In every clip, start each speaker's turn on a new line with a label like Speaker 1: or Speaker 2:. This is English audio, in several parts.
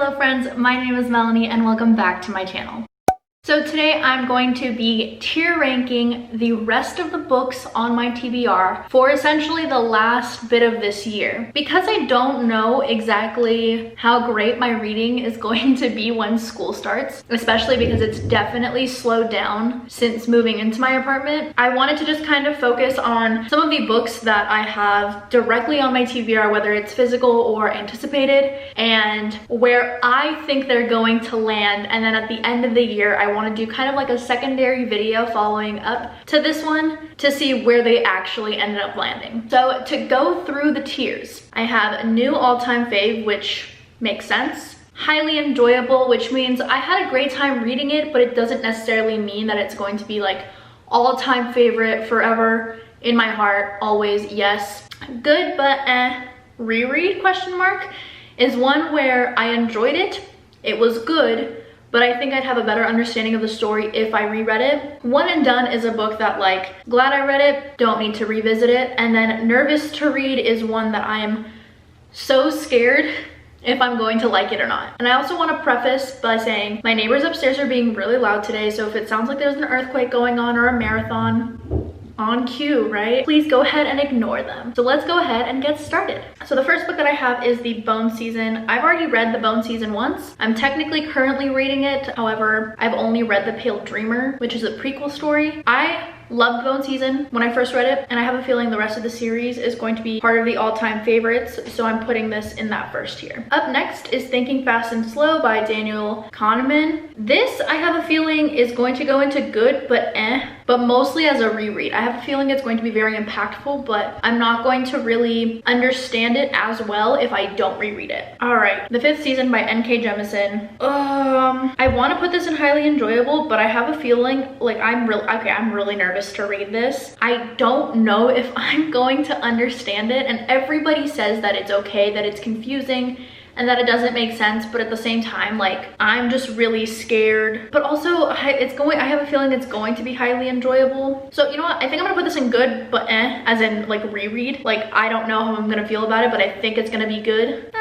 Speaker 1: Hello friends, my name is Melanie and welcome back to my channel. So today I'm going to be tier ranking the rest of the books on my TBR for essentially the last bit of this year. Because I don't know exactly how great my reading is going to be when school starts, especially because it's definitely slowed down since moving into my apartment, I wanted to just kind of focus on some of the books that I have directly on my TBR, whether it's physical or anticipated, and where I think they're going to land. And then at the end of the year, I want to do kind of like a secondary video following up to this one to see where they actually ended up landing. So to go through the tiers, I have a new all-time fave, which makes sense. Highly enjoyable, which means I had a great time reading it, but it doesn't necessarily mean that it's going to be like all-time favorite forever. In my heart, always yes. Good but reread question mark is one where I enjoyed it, it was good, but I think I'd have a better understanding of the story if I reread it. One and Done is a book that, like, glad I read it, don't need to revisit it. And then Nervous to Read is one that I'm so scared if I'm going to like it or not. And I also want to preface by saying my neighbors upstairs are being really loud today, so if it sounds like there's an earthquake going on or a marathon, on cue, right? Please go ahead and ignore them. So let's go ahead and get started. So the first book that I have is The Bone Season. I've already read The Bone Season once. I'm technically currently reading it. However, I've only read The Pale Dreamer, which is a prequel story. I loved Bone Season when I first read it, and I have a feeling the rest of the series is going to be part of the all-time favorites, so I'm putting this in that first tier. Up next is Thinking Fast and Slow by Daniel Kahneman. This, I have a feeling, is going to go into good but mostly as a reread. I have a feeling it's going to be very impactful, but I'm not going to really understand it as well if I don't reread it. All right, The Fifth Season by N.K. Jemisin. I want to put this in highly enjoyable, but I have a feeling like I'm really nervous to read this. I don't know if I'm going to understand it, and everybody says that it's okay, that it's confusing, and that it doesn't make sense, but at the same time, like, I'm just really scared. But also, I have a feeling it's going to be highly enjoyable. So you know what, I think I'm gonna put this in good, but as in like reread. Like, I don't know how I'm gonna feel about it, but I think it's gonna be good.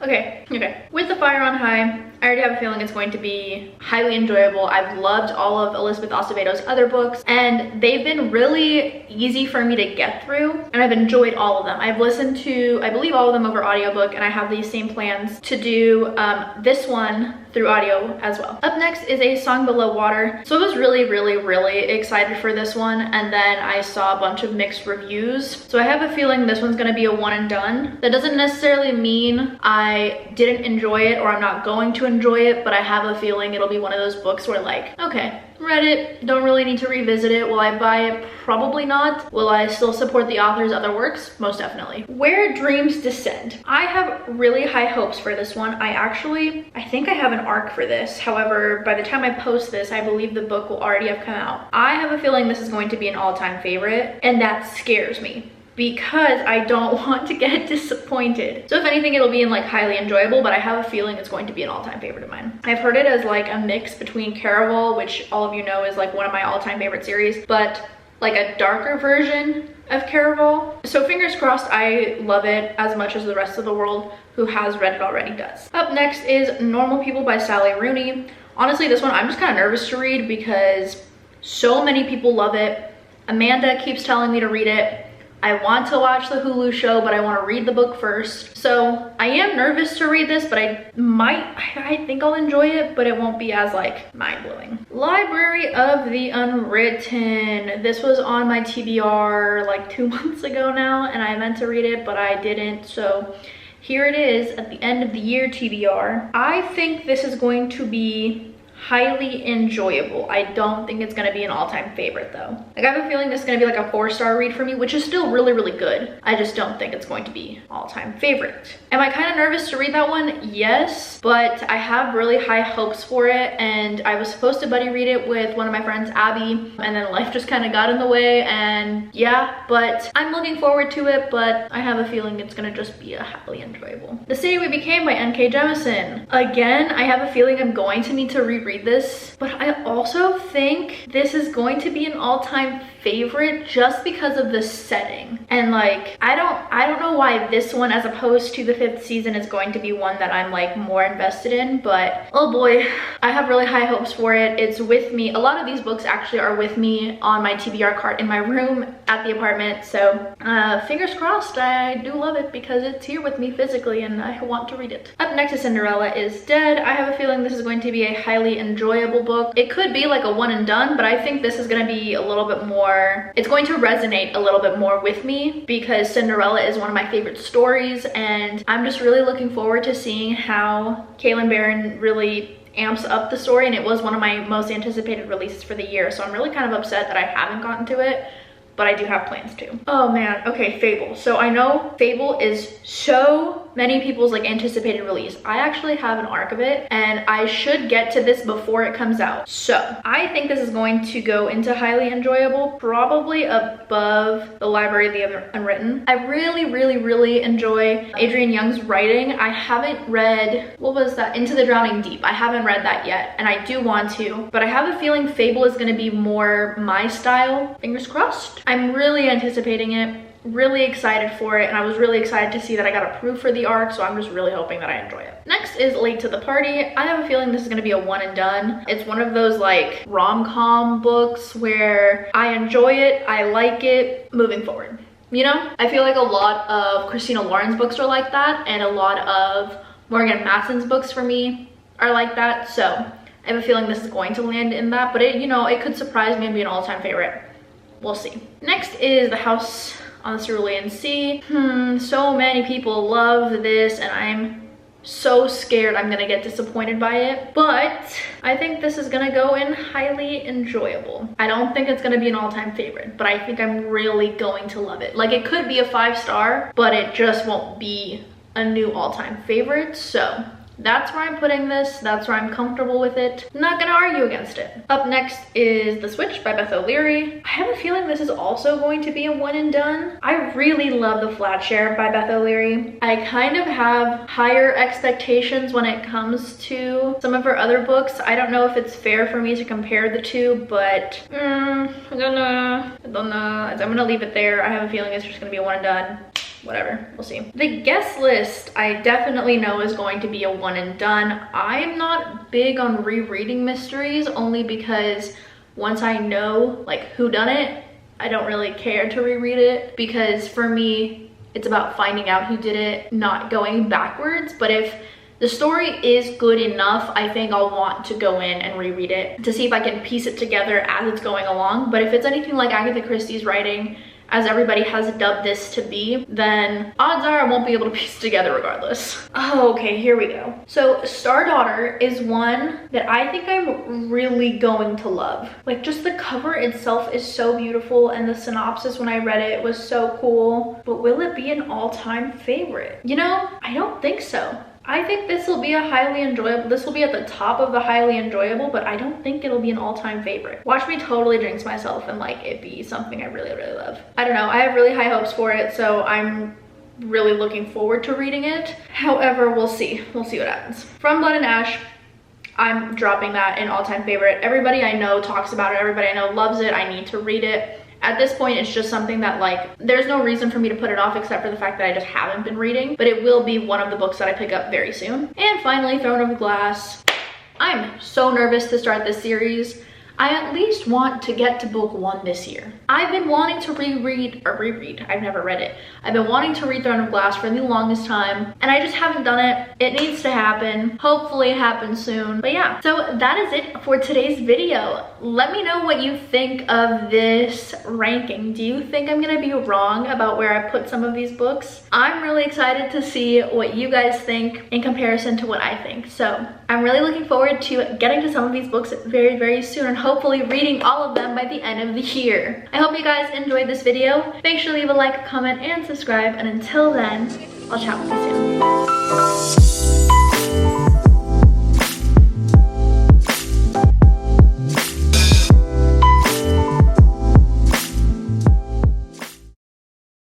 Speaker 1: Okay. With the Fire on High, I already have a feeling it's going to be highly enjoyable. I've loved all of Elizabeth Acevedo's other books, and they've been really easy for me to get through, and I've enjoyed all of them. I've listened to, I believe, all of them over audiobook, and I have these same plans to do this one through audio as well. Up next is A Song Below Water. So I was really excited for this one, and then I saw a bunch of mixed reviews. So I have a feeling this one's gonna be a one and done. That doesn't necessarily mean I didn't enjoy it or I'm not going to enjoy it, but I have a feeling it'll be one of those books where, like, okay, read it, don't really need to revisit it. Will I buy it? Probably not. Will I still support the author's other works? Most definitely. Where Dreams Descend. I have really high hopes for this one. I think I have an arc for this. However, by the time I post this, I believe the book will already have come out. I have a feeling this is going to be an all-time favorite, and that scares me, because I don't want to get disappointed. So if anything, it'll be in like highly enjoyable, but I have a feeling it's going to be an all-time favorite of mine. I've heard it as like a mix between Caraval, which all of you know is like one of my all-time favorite series, but like a darker version of Caraval. So fingers crossed I love it as much as the rest of the world who has read it already does. Up next is Normal People by Sally Rooney. Honestly, this one I'm just kind of nervous to read because so many people love it. Amanda keeps telling me to read it. I want to watch the Hulu show, but I want to read the book first. So I am nervous to read this, but I think I'll enjoy it, but it won't be as like mind-blowing. Library of the Unwritten. This was on my TBR like 2 months ago now, and I meant to read it, but I didn't. So here it is at the end of the year TBR. I think this is going to be highly enjoyable. I don't think it's gonna be an all-time favorite though. Like, I have a feeling this is gonna be like a 4-star read for me, which is still really good. I just don't think it's going to be all-time favorite. Am I kind of nervous to read that one? Yes, but I have really high hopes for it, and I was supposed to buddy read it with one of my friends, Abby, and then life just kind of got in the way, and yeah, but I'm looking forward to it, but I have a feeling it's gonna just be a highly enjoyable. The City We Became by N.K. Jemisin. Again, I have a feeling I'm going to need to reread reread this, but I also think this is going to be an all-time favorite just because of the setting. And like, I don't know why this one as opposed to the 5th season is going to be one that I'm like more invested in, but oh boy, I have really high hopes for it. It's with me. A lot of these books actually are with me on my TBR cart in my room at the apartment, so fingers crossed. I do love it because it's here with me physically and I want to read it. Up next is Cinderella is Dead. I have a feeling this is going to be a highly enjoyable book. It could be like a one and done, but I think this is going to be a little bit more, it's going to resonate a little bit more with me because Cinderella is one of my favorite stories, and I'm just really looking forward to seeing how Kalynn Bayron really amps up the story, and it was one of my most anticipated releases for the year, so I'm really kind of upset that I haven't gotten to it, but I do have plans to. Oh man, okay, Fable. So I know Fable is so many people's like anticipated release. I actually have an arc of it and I should get to this before it comes out. So I think this is going to go into highly enjoyable, probably above The Library of the Unwritten. I really enjoy Adrienne Young's writing. I haven't read, what was that? Into the Drowning Deep. I haven't read that yet and I do want to, but I have a feeling Fable is gonna be more my style. Fingers crossed. I'm really anticipating it, really excited for it, and I was really excited to see that I got approved for the arc, so I'm just really hoping that I enjoy it. Next is Late to the Party. I have a feeling this is going to be a one and done. It's one of those like rom-com books where I enjoy it, I like it, moving forward. You know, I feel like a lot of Christina Lauren's books are like that, and a lot of Morgan Matson's books for me are like that, so I have a feeling this is going to land in that, but it, you know, it could surprise me and be an all-time favorite. We'll see. Next is The House on the Cerulean Sea. So many people love this and I'm so scared I'm gonna get disappointed by it, but I think this is gonna go in highly enjoyable. I don't think it's gonna be an all-time favorite, but I think I'm really going to love it. Like, it could be a 5-star, but it just won't be a new all-time favorite, so that's where I'm putting this. That's where I'm comfortable with it. I'm not gonna argue against it. Up next is The Switch by Beth O'Leary. I have a feeling this is also going to be a one and done. I really love The Flat Share by Beth O'Leary. I kind of have higher expectations when it comes to some of her other books. I don't know if it's fair for me to compare the two, but I don't know. I'm gonna leave it there. I have a feeling it's just gonna be a one and done. Whatever, we'll see. The guest list I definitely know is going to be a one and done. I'm not big on rereading mysteries, only because once I know like who done it, I don't really care to reread it, because for me it's about finding out who did it, not going backwards. But if the story is good enough, I think I'll want to go in and reread it to see if I can piece it together as it's going along. But if it's anything like Agatha Christie's writing, as everybody has dubbed this to be, then odds are I won't be able to piece it together regardless. Oh, okay, here we go. So Star Daughter is one that I think I'm really going to love. Like, just the cover itself is so beautiful, and the synopsis when I read it was so cool. But will it be an all-time favorite? You know, I don't think so. I think this will be a highly enjoyable, this will be at the top of the highly enjoyable, but I don't think it'll be an all-time favorite. Watch me totally jinx myself and like it be something I really love. I don't know, I have really high hopes for it, so I'm really looking forward to reading it. However, we'll see what happens. From Blood and Ash, I'm dropping that in all-time favorite. Everybody I know talks about it, everybody I know loves it. I need to read it. At this point, it's just something that like, there's no reason for me to put it off except for the fact that I just haven't been reading, but it will be one of the books that I pick up very soon. And finally, Throne of Glass. I'm so nervous to start this series. I at least want to get to book 1 this year. I've been wanting to reread, I've never read it. I've been wanting to read Throne of Glass for the longest time, and I just haven't done it. It needs to happen. Hopefully it happens soon. But yeah, so that is it for today's video. Let me know what you think of this ranking. Do you think I'm gonna be wrong about where I put some of these books? I'm really excited to see what you guys think in comparison to what I think. So I'm really looking forward to getting to some of these books very soon, and hopefully reading all of them by the end of the year. I hope you guys enjoyed this video. Make sure to leave a like, comment, and subscribe, and until then, I'll chat with you soon.